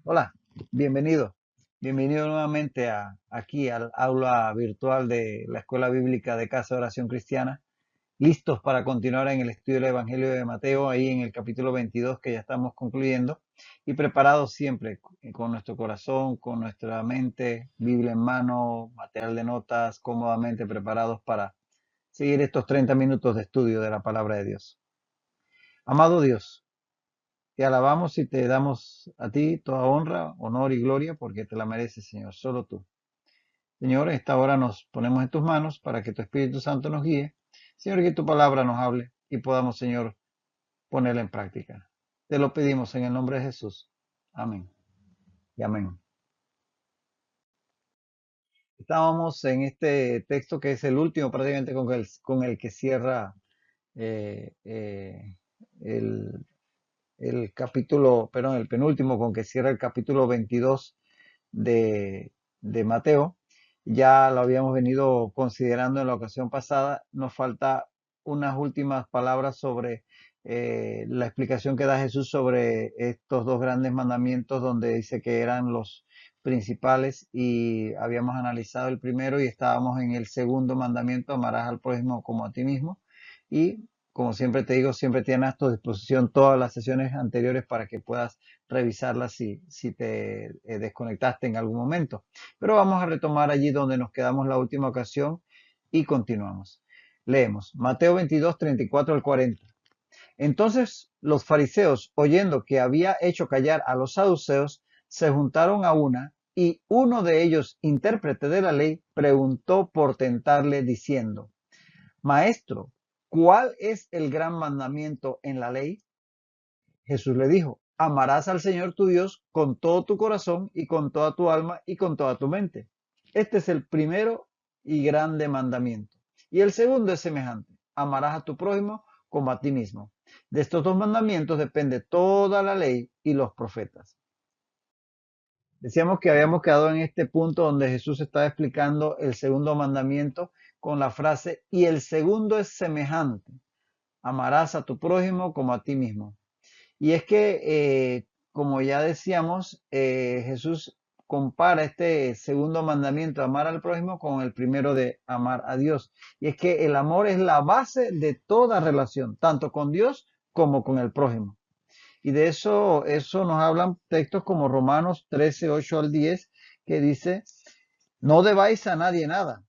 Hola, bienvenido. Bienvenido nuevamente aquí al aula virtual de la Escuela Bíblica de Casa de Oración Cristiana. Listos para continuar en el estudio del Evangelio de Mateo, ahí en el capítulo 22 que ya estamos concluyendo, y preparados siempre con nuestro corazón, con nuestra mente, Biblia en mano, material de notas, cómodamente preparados para seguir estos 30 minutos de estudio de la palabra de Dios. Amado Dios, te alabamos y te damos a ti toda honra, honor y gloria porque te la mereces, Señor, solo tú. Señor, en esta hora nos ponemos en tus manos para que tu Espíritu Santo nos guíe. Señor, que tu palabra nos hable y podamos, Señor, ponerla en práctica. Te lo pedimos en el nombre de Jesús. Amén y amén. Estábamos en este texto que es el último prácticamente con el que cierra eh, eh, el, el capítulo, perdón, el penúltimo con que cierra el capítulo 22 de Mateo. Ya lo habíamos venido considerando en la ocasión pasada. Nos falta unas últimas palabras sobre la explicación que da Jesús sobre estos dos grandes mandamientos donde dice que eran los principales y habíamos analizado el primero y estábamos en el segundo mandamiento: amarás al prójimo como a ti mismo. Y como siempre te digo, siempre tienes a tu disposición todas las sesiones anteriores para que puedas revisarlas si te desconectaste en algún momento. Pero vamos a retomar allí donde nos quedamos la última ocasión y continuamos. Leemos Mateo 22, 34 al 40. Entonces los fariseos, oyendo que había hecho callar a los saduceos, se juntaron a una, y uno de ellos, intérprete de la ley, preguntó por tentarle diciendo: Maestro, ¿cuál es el gran mandamiento en la ley? Jesús le dijo: amarás al Señor tu Dios con todo tu corazón y con toda tu alma y con toda tu mente. Este es el primero y grande mandamiento. Y el segundo es semejante: amarás a tu prójimo como a ti mismo. De estos dos mandamientos depende toda la ley y los profetas. Decíamos que habíamos quedado en este punto donde Jesús estaba explicando el segundo mandamiento con la frase: y el segundo es semejante: amarás a tu prójimo como a ti mismo. Y es que, como ya decíamos, Jesús compara este segundo mandamiento, amar al prójimo, con el primero de amar a Dios. Y es que el amor es la base de toda relación, tanto con Dios como con el prójimo. Y de eso nos hablan textos como Romanos 13, 8 al 10, que dice: no debáis a nadie nada,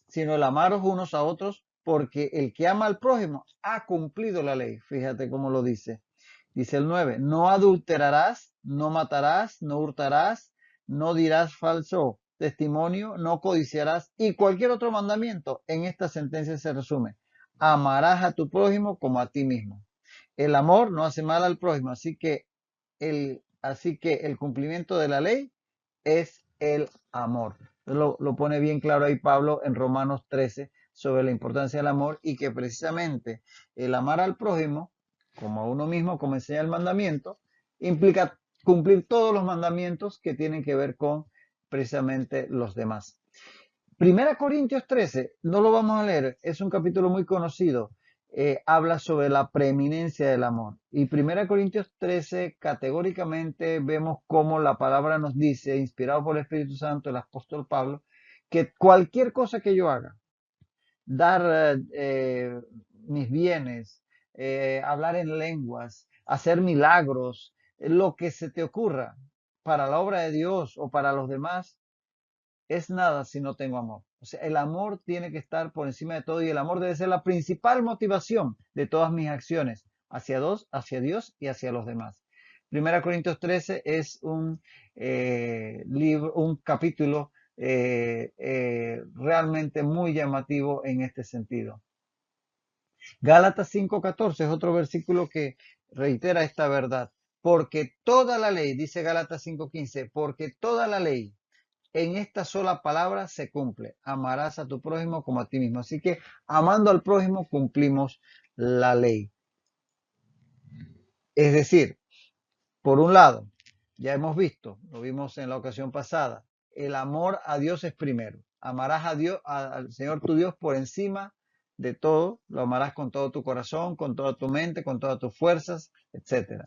sino el amaros unos a otros, porque el que ama al prójimo ha cumplido la ley. Fíjate cómo lo dice. Dice el 9: no adulterarás, no matarás, no hurtarás, no dirás falso testimonio, no codiciarás, y cualquier otro mandamiento en esta sentencia se resume: amarás a tu prójimo como a ti mismo. El amor no hace mal al prójimo, así que el cumplimiento de la ley es el amor. Lo pone bien claro ahí Pablo en Romanos 13 sobre la importancia del amor, y que precisamente el amar al prójimo como a uno mismo, como enseña el mandamiento, implica cumplir todos los mandamientos que tienen que ver con precisamente los demás. Primera Corintios 13, no lo vamos a leer, es un capítulo muy conocido. Habla sobre la preeminencia del amor. Y Primera Corintios 13, categóricamente vemos cómo la palabra nos dice, inspirado por el Espíritu Santo, el apóstol Pablo, que cualquier cosa que yo haga, dar mis bienes, hablar en lenguas, hacer milagros, lo que se te ocurra para la obra de Dios o para los demás, es nada si no tengo amor. O sea, el amor tiene que estar por encima de todo, y el amor debe ser la principal motivación de todas mis acciones hacia Dios y hacia los demás. Primera Corintios 13 es un capítulo realmente muy llamativo en este sentido. Gálatas 5:14 es otro versículo que reitera esta verdad. Porque toda la ley, dice Gálatas 5:15, porque toda la ley en esta sola palabra se cumple: amarás a tu prójimo como a ti mismo. Así que amando al prójimo cumplimos la ley. Es decir, por un lado, ya hemos visto, lo vimos en la ocasión pasada, el amor a Dios es primero. Amarás a Dios, al Señor tu Dios, por encima de todo, lo amarás con todo tu corazón, con toda tu mente, con todas tus fuerzas, etcétera.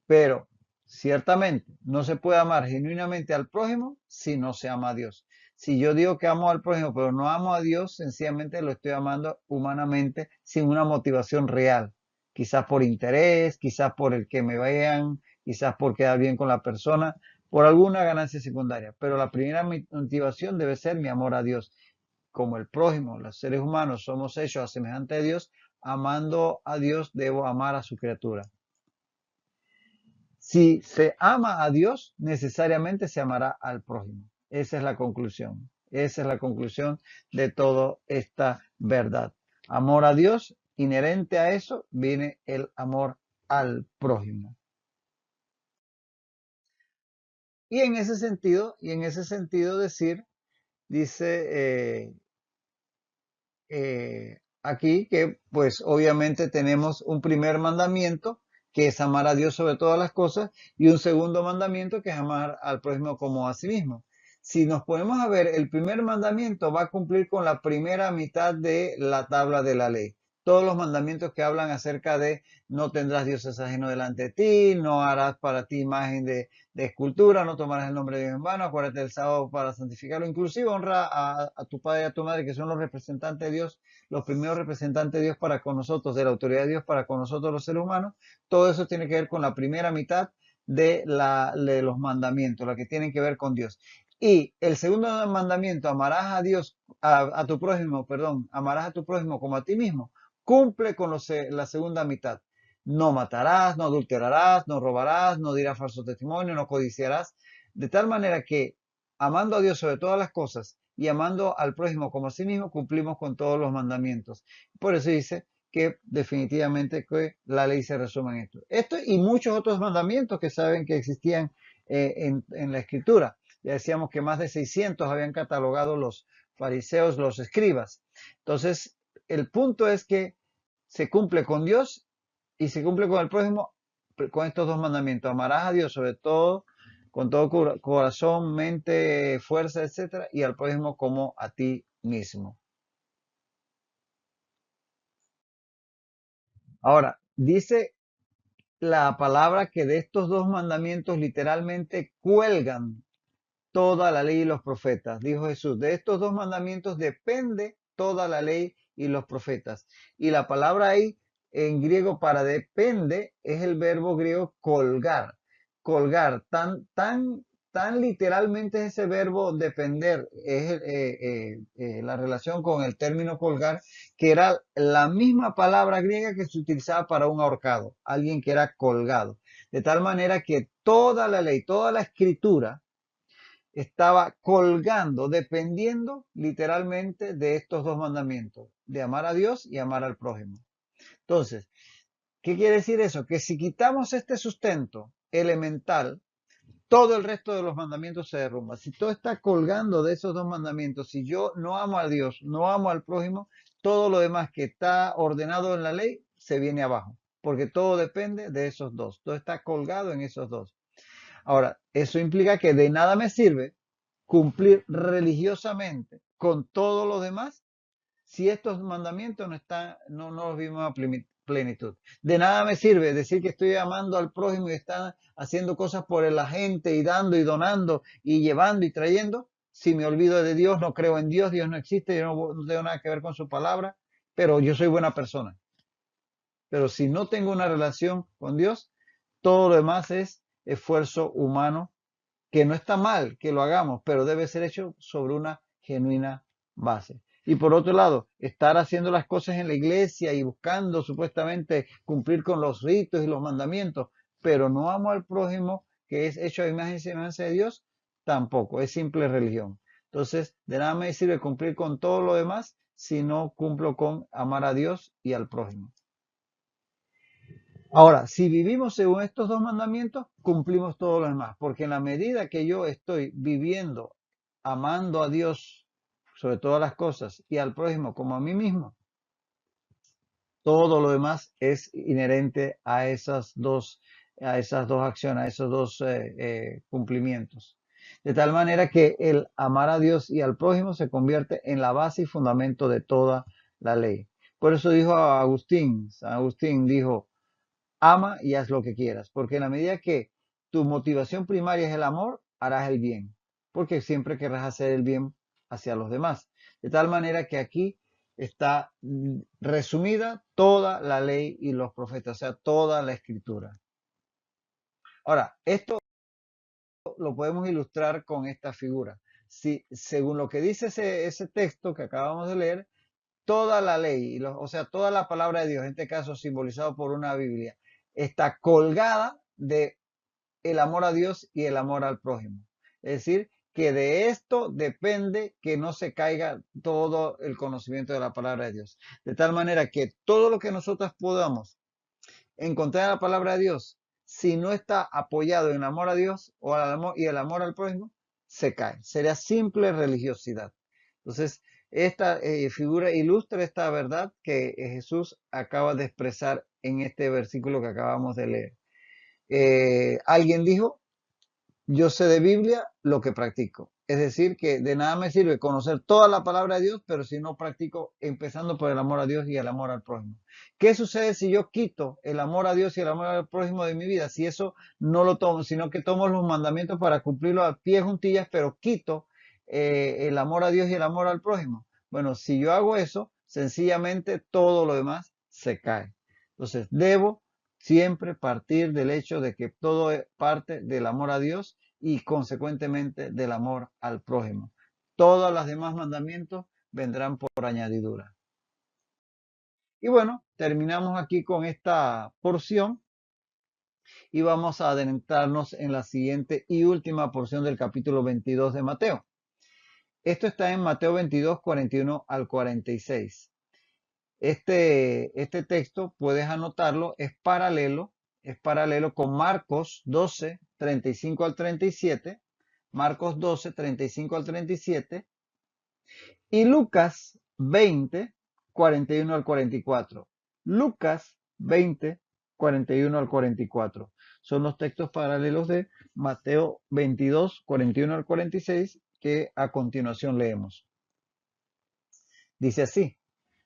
Pero ciertamente no se puede amar genuinamente al prójimo si no se ama a Dios. Si yo digo que amo al prójimo, pero no amo a Dios, sencillamente lo estoy amando humanamente sin una motivación real. Quizás por interés, quizás por el que me vean, quizás por quedar bien con la persona, por alguna ganancia secundaria. Pero la primera motivación debe ser mi amor a Dios. Como el prójimo, los seres humanos somos hechos a semejante de Dios, amando a Dios debo amar a su criatura. Si se ama a Dios, necesariamente se amará al prójimo. Esa es la conclusión. Esa es la conclusión de toda esta verdad. Amor a Dios, inherente a eso, viene el amor al prójimo. Y en ese sentido decir, dice aquí que pues obviamente tenemos un primer mandamiento que es amar a Dios sobre todas las cosas y un segundo mandamiento que es amar al prójimo como a sí mismo. Si nos ponemos a ver, el primer mandamiento va a cumplir con la primera mitad de la tabla de la ley. Todos los mandamientos que hablan acerca de no tendrás dioses ajenos delante de ti, no harás para ti imagen de escultura, no tomarás el nombre de Dios en vano, acuérdate del sábado para santificarlo, inclusive honra a tu padre y a tu madre, que son los representantes de Dios, los primeros representantes de Dios para con nosotros, de la autoridad de Dios para con nosotros los seres humanos. Todo eso tiene que ver con la primera mitad de los mandamientos, lo que tienen que ver con Dios. Y el segundo mandamiento, amarás a Dios, a tu prójimo, perdón, amarás a tu prójimo como a ti mismo, cumple con la segunda mitad. No matarás, no adulterarás, no robarás, no dirás falso testimonio, no codiciarás. De tal manera que, amando a Dios sobre todas las cosas y amando al prójimo como a sí mismo, cumplimos con todos los mandamientos. Por eso dice que definitivamente que la ley se resume en esto. Esto y muchos otros mandamientos que saben que existían en la escritura. Ya decíamos que más de 600 habían catalogado los fariseos, los escribas. Entonces, el punto es que se cumple con Dios y se cumple con el prójimo con estos dos mandamientos. Amarás a Dios sobre todo, con todo corazón, mente, fuerza, etcétera, y al prójimo como a ti mismo. Ahora, dice la palabra que de estos dos mandamientos literalmente cuelgan toda la ley y los profetas. Dijo Jesús, de estos dos mandamientos depende toda la ley y los profetas. Y la palabra ahí en griego para depende es el verbo griego colgar. Colgar, tan literalmente es ese verbo depender, es la relación con el término colgar, que era la misma palabra griega que se utilizaba para un ahorcado, alguien que era colgado. De tal manera que toda la ley, toda la escritura, estaba colgando, dependiendo literalmente de estos dos mandamientos, de amar a Dios y amar al prójimo. Entonces, ¿qué quiere decir eso? Que si quitamos este sustento elemental, todo el resto de los mandamientos se derrumba. Si todo está colgando de esos dos mandamientos, si yo no amo a Dios, no amo al prójimo, todo lo demás que está ordenado en la ley se viene abajo, porque todo depende de esos dos, todo está colgado en esos dos. Ahora, eso implica que de nada me sirve cumplir religiosamente con todo lo demás si estos mandamientos no los vimos a plenitud. De nada me sirve decir que estoy amando al prójimo y están haciendo cosas por la gente y dando y donando y llevando y trayendo. Si me olvido de Dios, no creo en Dios, Dios no existe, yo no tengo nada que ver con su palabra, pero yo soy buena persona. Pero si no tengo una relación con Dios, todo lo demás es esfuerzo humano, que no está mal que lo hagamos, pero debe ser hecho sobre una genuina base. Y por otro lado, estar haciendo las cosas en la iglesia y buscando supuestamente cumplir con los ritos y los mandamientos, pero no amo al prójimo que es hecho a imagen y semejanza de Dios, tampoco, es simple religión. Entonces, de nada me sirve cumplir con todo lo demás si no cumplo con amar a Dios y al prójimo. Ahora, si vivimos según estos dos mandamientos, cumplimos todo lo demás, porque en la medida que yo estoy viviendo, amando a Dios sobre todas las cosas y al prójimo como a mí mismo, todo lo demás es inherente a esas dos acciones, a esos dos cumplimientos. De tal manera que el amar a Dios y al prójimo se convierte en la base y fundamento de toda la ley. Por eso dijo a Agustín, San Agustín dijo, ama y haz lo que quieras, porque en la medida que tu motivación primaria es el amor, harás el bien, porque siempre querrás hacer el bien hacia los demás. De tal manera que aquí está resumida toda la ley y los profetas, o sea, toda la escritura. Ahora, esto lo podemos ilustrar con esta figura. Si, según lo que dice ese texto que acabamos de leer, toda la ley, o sea, toda la palabra de Dios, en este caso simbolizado por una Biblia, está colgada de el amor a Dios y el amor al prójimo. Es decir, que de esto depende que no se caiga todo el conocimiento de la palabra de Dios. De tal manera que todo lo que nosotros podamos encontrar en la palabra de Dios, si no está apoyado en el amor a Dios o al amor y el amor al prójimo, se cae. Sería simple religiosidad. Entonces, esta figura ilustra esta verdad que Jesús acaba de expresar en este versículo que acabamos de leer. Alguien dijo, yo sé de Biblia lo que practico. Es decir, que de nada me sirve conocer toda la palabra de Dios, pero si no practico, empezando por el amor a Dios y el amor al prójimo. ¿Qué sucede si yo quito el amor a Dios y el amor al prójimo de mi vida? Si eso no lo tomo, sino que tomo los mandamientos para cumplirlos a pie juntillas, pero quito el amor a Dios y el amor al prójimo. Bueno, si yo hago eso, sencillamente todo lo demás se cae. Entonces, debo siempre partir del hecho de que todo parte del amor a Dios y consecuentemente del amor al prójimo. Todos los demás mandamientos vendrán por añadidura. Y bueno, terminamos aquí con esta porción y vamos a adentrarnos en la siguiente y última porción del capítulo 22 de Mateo. Esto está en Mateo 22, 41 al 46. Este texto, puedes anotarlo, es paralelo con Marcos 12, 35 al 37, Marcos 12, 35 al 37 y Lucas 20, 41 al 44. Lucas 20, 41 al 44. Son los textos paralelos de Mateo 22, 41 al 46 que a continuación leemos. Dice así.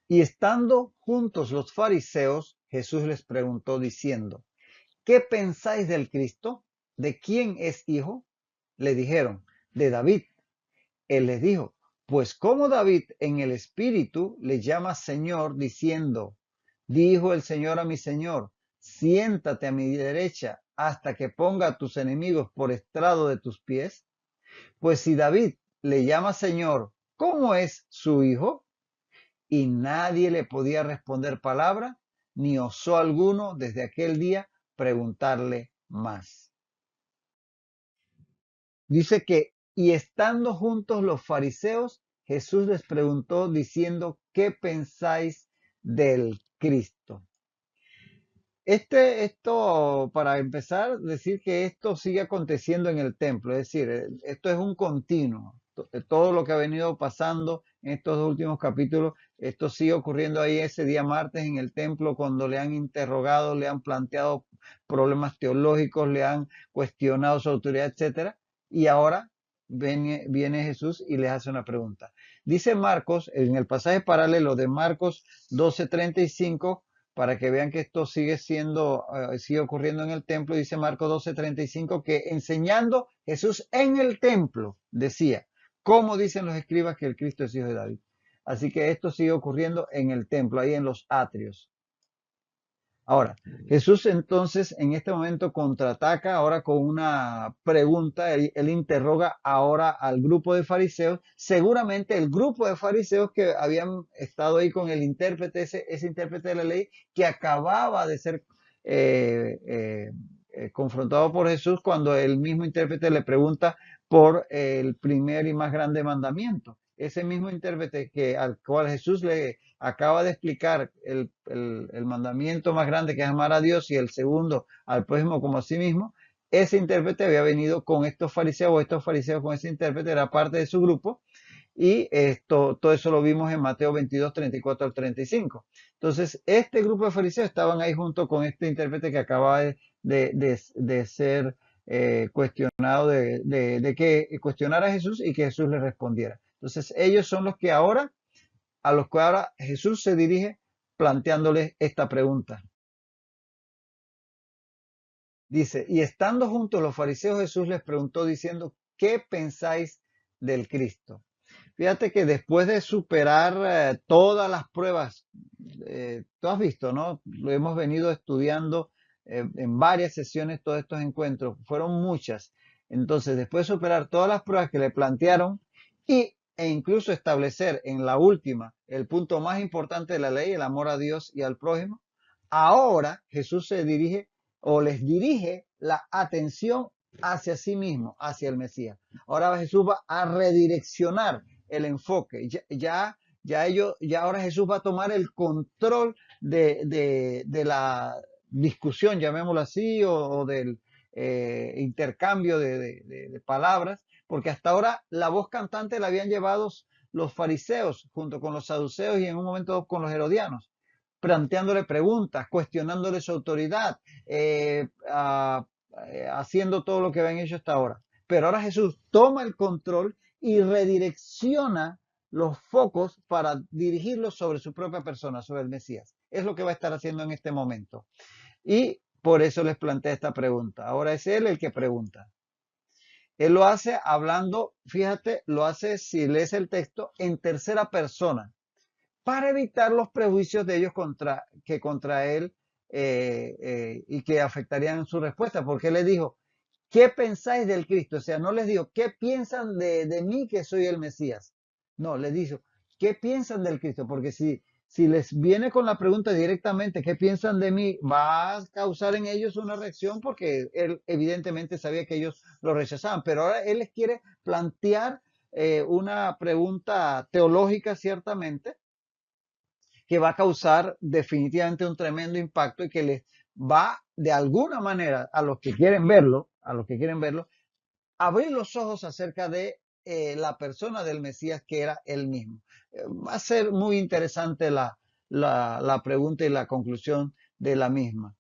Y estando juntos los fariseos, Jesús les preguntó diciendo, ¿qué pensáis del Cristo? ¿De quién es hijo? Le dijeron, de David. Él les dijo, pues como David en el Espíritu le llama Señor, diciendo, dijo el Señor a mi Señor, siéntate a mi derecha hasta que ponga a tus enemigos por estrado de tus pies. Pues si David le llama Señor, ¿cómo es su hijo? Y nadie le podía responder palabra, ni osó alguno desde aquel día preguntarle más. Dice que, y estando juntos los fariseos, Jesús les preguntó diciendo, ¿qué pensáis del Cristo? Esto, para empezar, decir que esto sigue aconteciendo en el templo, es decir, esto es un continuo. Todo lo que ha venido pasando en estos últimos capítulos, esto sigue ocurriendo ahí ese día martes en el templo cuando le han interrogado, le han planteado problemas teológicos, le han cuestionado su autoridad, etcétera. Y ahora viene Jesús y les hace una pregunta. Dice Marcos, en el pasaje paralelo de Marcos 12:35, para que vean que esto sigue ocurriendo en el templo, dice Marcos 12:35, que enseñando Jesús en el templo decía, ¿cómo dicen los escribas que el Cristo es hijo de David? Así que esto sigue ocurriendo en el templo, ahí en los atrios. Ahora, Jesús entonces en este momento contraataca ahora con una pregunta, él interroga ahora al grupo de fariseos, seguramente el grupo de fariseos que habían estado ahí con el intérprete, ese intérprete de la ley que acababa de ser confrontado por Jesús cuando el mismo intérprete le pregunta por el primer y más grande mandamiento. Ese mismo intérprete al cual Jesús le acaba de explicar el mandamiento más grande que es amar a Dios y el segundo al prójimo como a sí mismo, ese intérprete había venido con estos fariseos con ese intérprete, era parte de su grupo, y todo eso lo vimos en Mateo 22, 34 al 35. Entonces, este grupo de fariseos estaban ahí junto con este intérprete que acaba de ser cuestionado, de que cuestionara a Jesús y que Jesús le respondiera. Entonces, ellos son los que ahora a los que ahora Jesús se dirige planteándoles esta pregunta. Dice, y estando juntos los fariseos, Jesús les preguntó diciendo, ¿qué pensáis del Cristo? Fíjate que después de superar todas las pruebas, tú has visto, ¿no? Lo hemos venido estudiando en varias sesiones, todos estos encuentros, fueron muchas. Entonces, después de superar todas las pruebas que le plantearon e incluso establecer en la última el punto más importante de la ley, el amor a Dios y al prójimo, ahora Jesús se dirige o les dirige la atención hacia sí mismo, hacia el Mesías. Ahora Jesús va a redireccionar el enfoque. Ya ahora Jesús va a tomar el control de la discusión, llamémoslo así, o del intercambio de palabras, porque hasta ahora la voz cantante la habían llevado los fariseos junto con los saduceos y en un momento con los herodianos, planteándole preguntas, cuestionándole su autoridad, haciendo todo lo que habían hecho hasta ahora. Pero ahora Jesús toma el control y redirecciona los focos para dirigirlos sobre su propia persona, sobre el Mesías. Es lo que va a estar haciendo en este momento. Y por eso les planteé esta pregunta. Ahora es él el que pregunta. Él lo hace hablando, fíjate, lo hace, si lees el texto, en tercera persona, para evitar los prejuicios de ellos contra él y que afectarían su respuesta, porque él les dijo, ¿qué pensáis del Cristo? O sea, no les digo, ¿qué piensan de mí que soy el Mesías? No, les dijo, ¿qué piensan del Cristo? Porque si les viene con la pregunta directamente, ¿qué piensan de mí? Va a causar en ellos una reacción porque él evidentemente sabía que ellos lo rechazaban, pero ahora él les quiere plantear una pregunta teológica ciertamente que va a causar definitivamente un tremendo impacto y que les va de alguna manera a los que quieren verlo, abrir los ojos acerca de la persona del Mesías que era él mismo. Va a ser muy interesante la pregunta y la conclusión de la misma.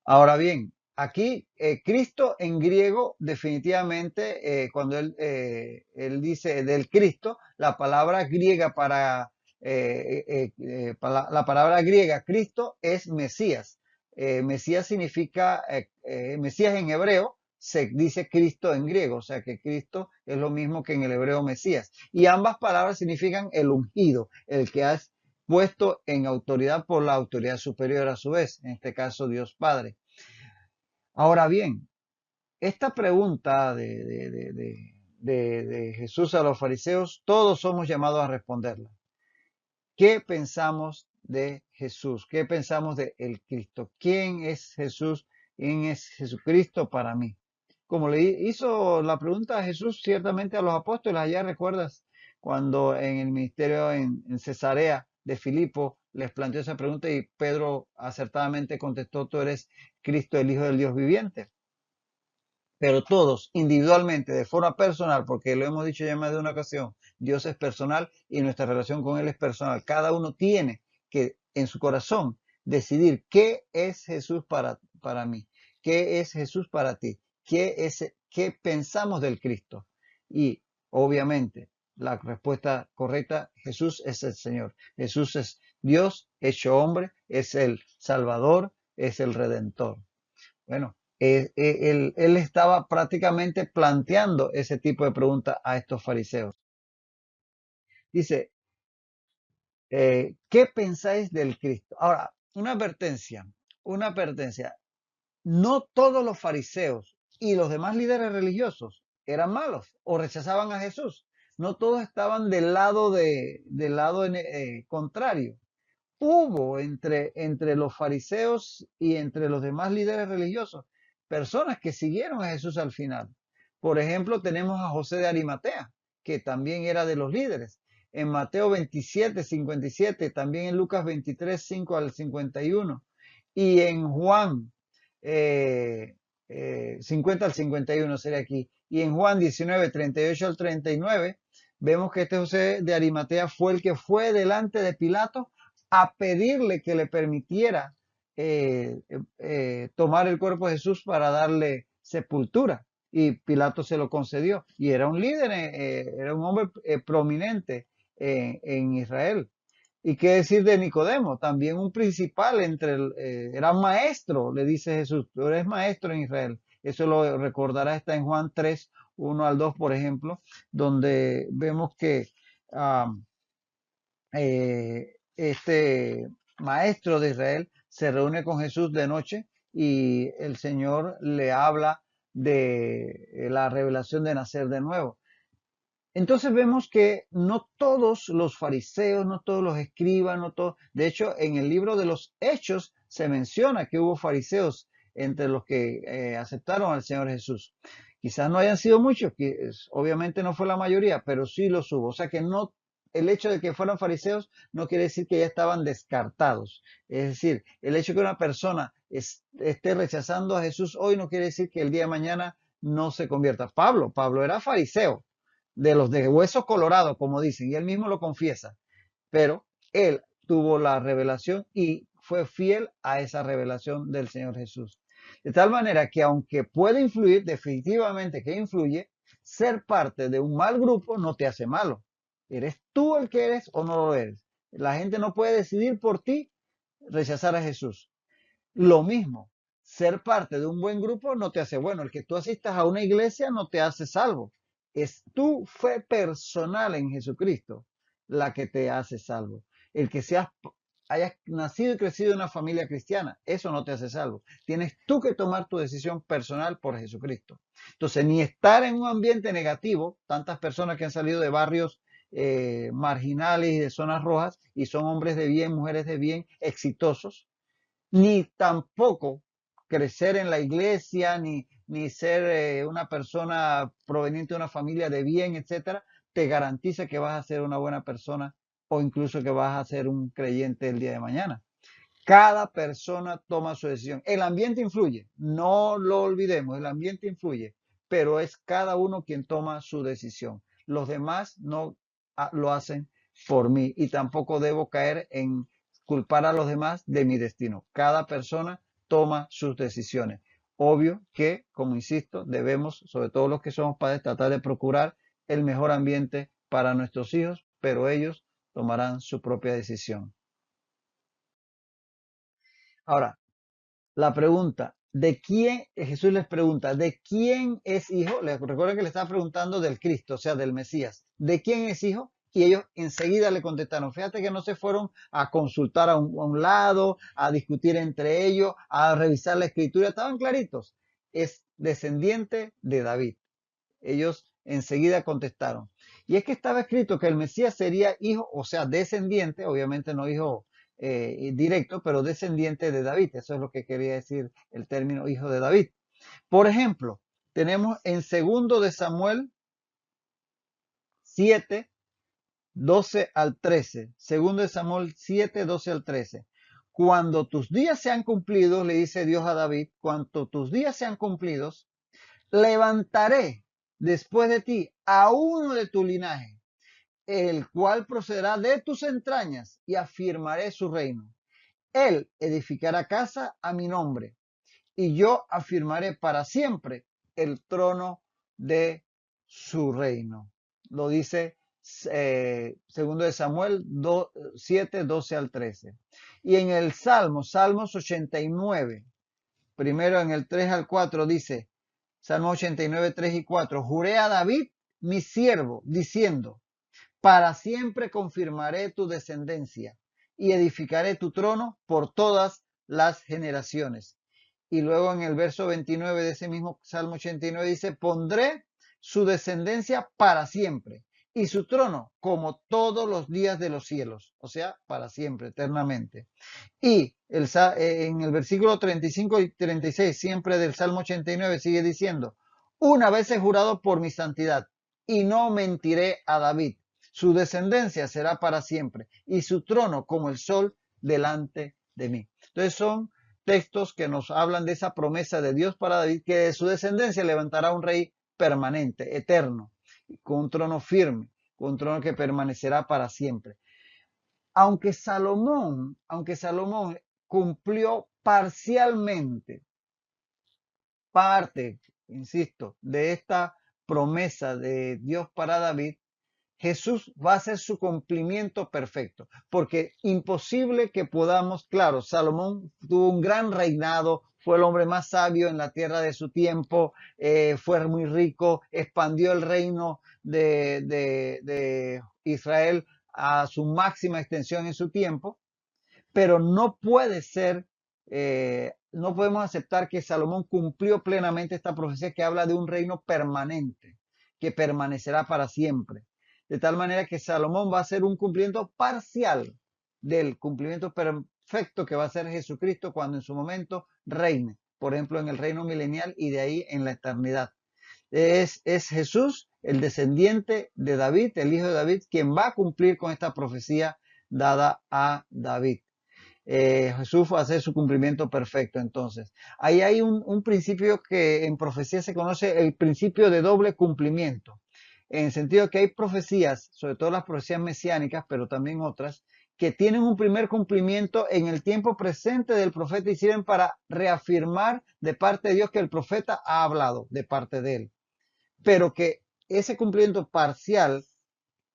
Ahora bien, aquí Cristo en griego definitivamente, cuando él dice del Cristo, la palabra griega la palabra griega Cristo es Mesías. Mesías significa, Mesías en hebreo se dice Cristo en griego, o sea que Cristo es lo mismo que en el hebreo Mesías. Y ambas palabras significan el ungido, el que has puesto en autoridad por la autoridad superior a su vez, en este caso Dios Padre. Ahora bien, esta pregunta de Jesús a los fariseos, todos somos llamados a responderla. ¿Qué pensamos de Jesús? ¿Qué pensamos de el Cristo? ¿Quién es Jesús? ¿Quién es Jesucristo para mí? Como le hizo la pregunta a Jesús ciertamente a los apóstoles, allá recuerdas cuando en el ministerio en Cesarea de Filipo les planteó esa pregunta y Pedro acertadamente contestó, tú eres Cristo, el Hijo del Dios viviente. Pero todos individualmente, de forma personal, porque lo hemos dicho ya más de una ocasión, Dios es personal y nuestra relación con Él es personal. Cada uno tiene que en su corazón decidir qué es Jesús para mí, qué es Jesús para ti, qué pensamos del Cristo. Y obviamente la respuesta correcta, Jesús es el Señor. Jesús es Dios hecho hombre, es el Salvador, es el Redentor. Bueno, él estaba prácticamente planteando ese tipo de preguntas a estos fariseos. Dice, ¿qué pensáis del Cristo? Ahora, una advertencia. No todos los fariseos y los demás líderes religiosos eran malos o rechazaban a Jesús. No todos estaban del lado contrario. Hubo entre los fariseos y entre los demás líderes religiosos personas que siguieron a Jesús al final. Por ejemplo, tenemos a José de Arimatea, que también era de los líderes. En Mateo 27:57, también en Lucas 23:5 al 51, y en Juan 50 al 51 sería aquí, y en Juan 19:38 al 39, vemos que este José de Arimatea fue el que fue delante de Pilato a pedirle que le permitiera tomar el cuerpo de Jesús para darle sepultura. Y Pilato se lo concedió. Y era un líder, era un hombre prominente en Israel. ¿Y qué decir de Nicodemo? También un principal era maestro, le dice Jesús, tú eres maestro en Israel. Eso lo recordará, está en Juan 3, 1 al 2, por ejemplo, donde vemos que ah, este maestro de Israel se reúne con Jesús de noche y el Señor le habla de la revelación de nacer de nuevo. Entonces vemos que no todos los fariseos, no todos los escribas, no todos, de hecho en el libro de los Hechos se menciona que hubo fariseos entre los que aceptaron al Señor Jesús. Quizás no hayan sido muchos, obviamente no fue la mayoría, pero sí los hubo. O sea que no, el hecho de que fueran fariseos no quiere decir que ya estaban descartados. Es decir, el hecho de que una persona esté rechazando a Jesús hoy no quiere decir que el día de mañana no se convierta. Pablo era fariseo, de los de hueso colorado, como dicen, y él mismo lo confiesa, pero él tuvo la revelación y fue fiel a esa revelación del Señor Jesús. De tal manera que aunque puede influir, definitivamente que influye, ser parte de un mal grupo no te hace malo. ¿Eres tú el que eres o no lo eres? La gente no puede decidir por ti rechazar a Jesús. Lo mismo, ser parte de un buen grupo no te hace bueno. El que tú asistas a una iglesia no te hace salvo. Es tu fe personal en Jesucristo la que te hace salvo. El que hayas nacido y crecido en una familia cristiana, eso no te hace salvo. Tienes tú que tomar tu decisión personal por Jesucristo. Entonces, ni estar en un ambiente negativo, tantas personas que han salido de barrios marginales y de zonas rojas y son hombres de bien, mujeres de bien, exitosos, ni tampoco crecer en la iglesia, ni ser una persona proveniente de una familia de bien, etcétera, te garantiza que vas a ser una buena persona o incluso que vas a ser un creyente el día de mañana. Cada persona toma su decisión. El ambiente influye, no lo olvidemos, el ambiente influye, pero es cada uno quien toma su decisión. Los demás no lo hacen por mí y tampoco debo caer en culpar a los demás de mi destino. Cada persona toma sus decisiones. Obvio que, como insisto, debemos, sobre todo los que somos padres, tratar de procurar el mejor ambiente para nuestros hijos, pero ellos tomarán su propia decisión. Ahora, la pregunta, ¿de quién? Jesús les pregunta, ¿de quién es hijo? Les recuerden que le estaba preguntando del Cristo, o sea, del Mesías. ¿De quién es hijo? Y ellos enseguida le contestaron. Fíjate que no se fueron a consultar a un lado, a discutir entre ellos, a revisar la escritura. Estaban claritos. Es descendiente de David. Ellos enseguida contestaron. Y es que estaba escrito que el Mesías sería hijo, o sea, descendiente, obviamente no hijo directo, pero descendiente de David. Eso es lo que quería decir el término hijo de David. Por ejemplo, tenemos en segundo de Samuel 7, 12 al 13. Segundo de Samuel 7, 12 al 13. Cuando tus días sean cumplidos, le dice Dios a David, cuando tus días sean cumplidos, levantaré después de ti a uno de tu linaje, el cual procederá de tus entrañas, y afirmaré su reino. Él edificará casa a mi nombre, y yo afirmaré para siempre el trono de su reino. Lo dice segundo de Samuel 7, 12 al 13. Y en el Salmos 89, primero en el 3 al 4 dice, Salmo 89, 3 y 4. Juré a David, mi siervo, diciendo, para siempre confirmaré tu descendencia y edificaré tu trono por todas las generaciones. Y luego en el verso 29 de ese mismo Salmo 89 dice, pondré su descendencia para siempre y su trono como todos los días de los cielos, o sea, para siempre, eternamente. Y en el versículo 35 y 36, siempre del Salmo 89, sigue diciendo, una vez he jurado por mi santidad y no mentiré a David. Su descendencia será para siempre y su trono como el sol delante de mí. Entonces son textos que nos hablan de esa promesa de Dios para David, que de su descendencia levantará un rey permanente, eterno, con un trono firme, con un trono que permanecerá para siempre. Aunque Salomón cumplió parcialmente parte, insisto, de esta promesa de Dios para David, Jesús va a ser su cumplimiento perfecto, porque imposible que podamos, claro, Salomón tuvo un gran reinado, fue el hombre más sabio en la tierra de su tiempo, fue muy rico, expandió el reino de Israel a su máxima extensión en su tiempo, pero no puede ser, no podemos aceptar que Salomón cumplió plenamente esta profecía que habla de un reino permanente, que permanecerá para siempre. De tal manera que Salomón va a ser un cumplimiento parcial del cumplimiento perfecto que va a ser Jesucristo cuando en su momento reine, por ejemplo, en el reino milenial y de ahí en la eternidad. Es Jesús, el descendiente de David, el hijo de David, quien va a cumplir con esta profecía dada a David. Jesús va a hacer su cumplimiento perfecto. Entonces, ahí hay un principio que en profecía se conoce el principio de doble cumplimiento, en el sentido que hay profecías, sobre todo las profecías mesiánicas, pero también otras, que tienen un primer cumplimiento en el tiempo presente del profeta y sirven para reafirmar de parte de Dios que el profeta ha hablado de parte de él, pero que ese cumplimiento parcial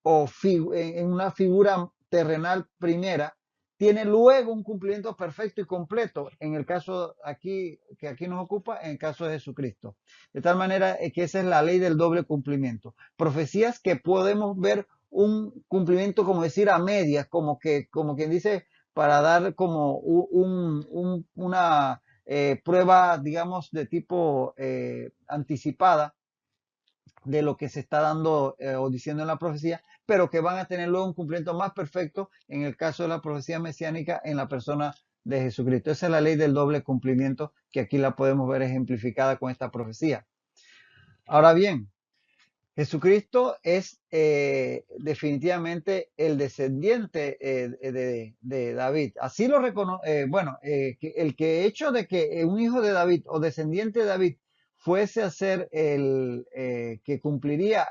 o en una figura terrenal primera, tiene luego un cumplimiento perfecto y completo en el caso aquí que aquí nos ocupa, en el caso de Jesucristo. De tal manera que esa es la ley del doble cumplimiento. Profecías que podemos ver un cumplimiento, como decir, a medias, como quien dice, para dar como una prueba, digamos, de tipo anticipada de lo que se está dando o diciendo en la profecía, pero que van a tener luego un cumplimiento más perfecto en el caso de la profecía mesiánica en la persona de Jesucristo. Esa es la ley del doble cumplimiento que aquí la podemos ver ejemplificada con esta profecía. Ahora bien, Jesucristo es definitivamente el descendiente de David. Así lo reconoce, el que hecho de que un hijo de David o descendiente de David fuese a ser el que cumpliría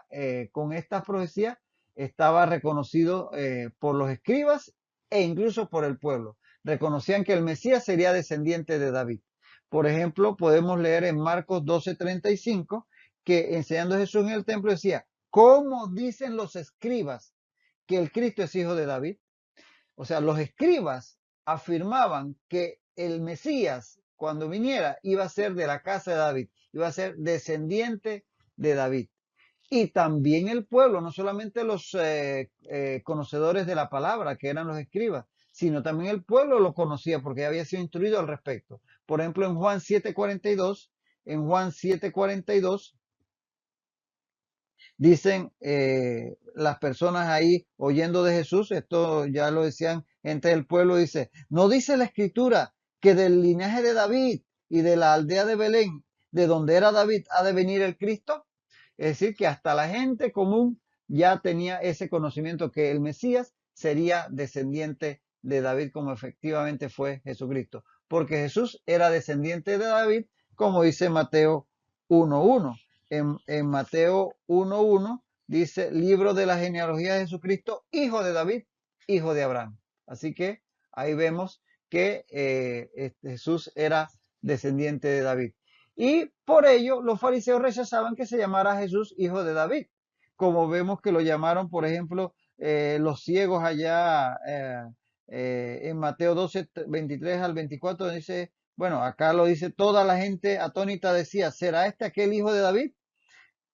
con esta profecía, estaba reconocido por los escribas e incluso por el pueblo. Reconocían que el Mesías sería descendiente de David. Por ejemplo, podemos leer en Marcos 12:35 que enseñando a Jesús en el templo decía, ¿cómo dicen los escribas que el Cristo es hijo de David? O sea, los escribas afirmaban que el Mesías, cuando viniera, iba a ser de la casa de David, iba a ser descendiente de David. Y también el pueblo, no solamente los conocedores de la palabra, que eran los escribas, sino también el pueblo lo conocía porque había sido instruido al respecto. Por ejemplo, en Juan 7:42, en Juan 7:42, dicen las personas ahí oyendo de Jesús, esto ya lo decían gente del pueblo, dice, ¿no dice la escritura que del linaje de David y de la aldea de Belén, de donde era David, ha de venir el Cristo? Es decir, que hasta la gente común ya tenía ese conocimiento que el Mesías sería descendiente de David, como efectivamente fue Jesucristo, porque Jesús era descendiente de David, como dice Mateo 1:1. En Mateo 1:1 dice, libro de la genealogía de Jesucristo, hijo de David, hijo de Abraham. Así que ahí vemos que Jesús era descendiente de David. Y por ello los fariseos rechazaban que se llamara Jesús hijo de David, como vemos que lo llamaron, por ejemplo, los ciegos allá en Mateo 12:23 al 24, dice, bueno, acá lo dice, toda la gente atónita decía, ¿será este aquel hijo de David?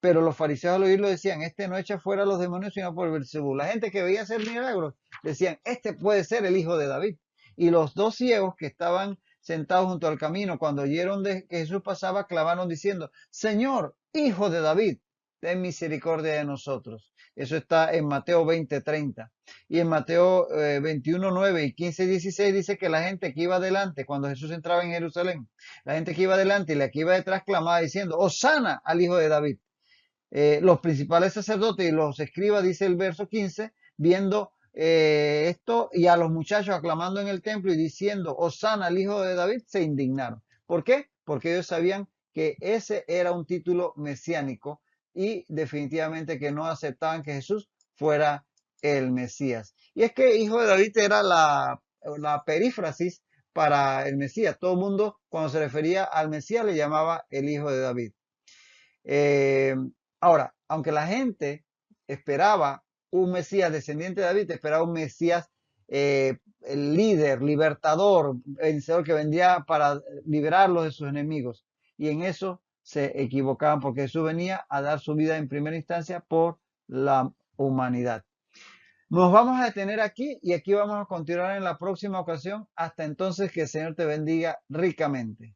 Pero los fariseos al oírlo decían, este no echa fuera a los demonios sino por Beelzebú. La gente que veía hacer milagros decían, este puede ser el hijo de David. Y los dos ciegos que estaban sentados junto al camino, cuando oyeron que Jesús pasaba, clamaron diciendo, Señor, hijo de David, ten misericordia de nosotros. Eso está en Mateo 20:30. Y en Mateo 21:9 y 15:16 dice que la gente que iba adelante, cuando Jesús entraba en Jerusalén, la gente que iba adelante y la que iba detrás clamaba diciendo, Hosana al hijo de David. Los principales sacerdotes y los escribas, dice el verso 15, viendo esto y a los muchachos aclamando en el templo y diciendo, Hosana al hijo de David, se indignaron. ¿Por qué? Porque ellos sabían que ese era un título mesiánico y definitivamente que no aceptaban que Jesús fuera el Mesías. Y es que hijo de David era la perífrasis para el Mesías. Todo el mundo cuando se refería al Mesías le llamaba el hijo de David. Eh, Ahora, aunque la gente esperaba un Mesías descendiente de David, esperaba un Mesías el líder, libertador, vencedor que vendría para liberarlos de sus enemigos. Y en eso se equivocaban porque Jesús venía a dar su vida en primera instancia por la humanidad. Nos vamos a detener aquí y aquí vamos a continuar en la próxima ocasión. Hasta entonces, que el Señor te bendiga ricamente.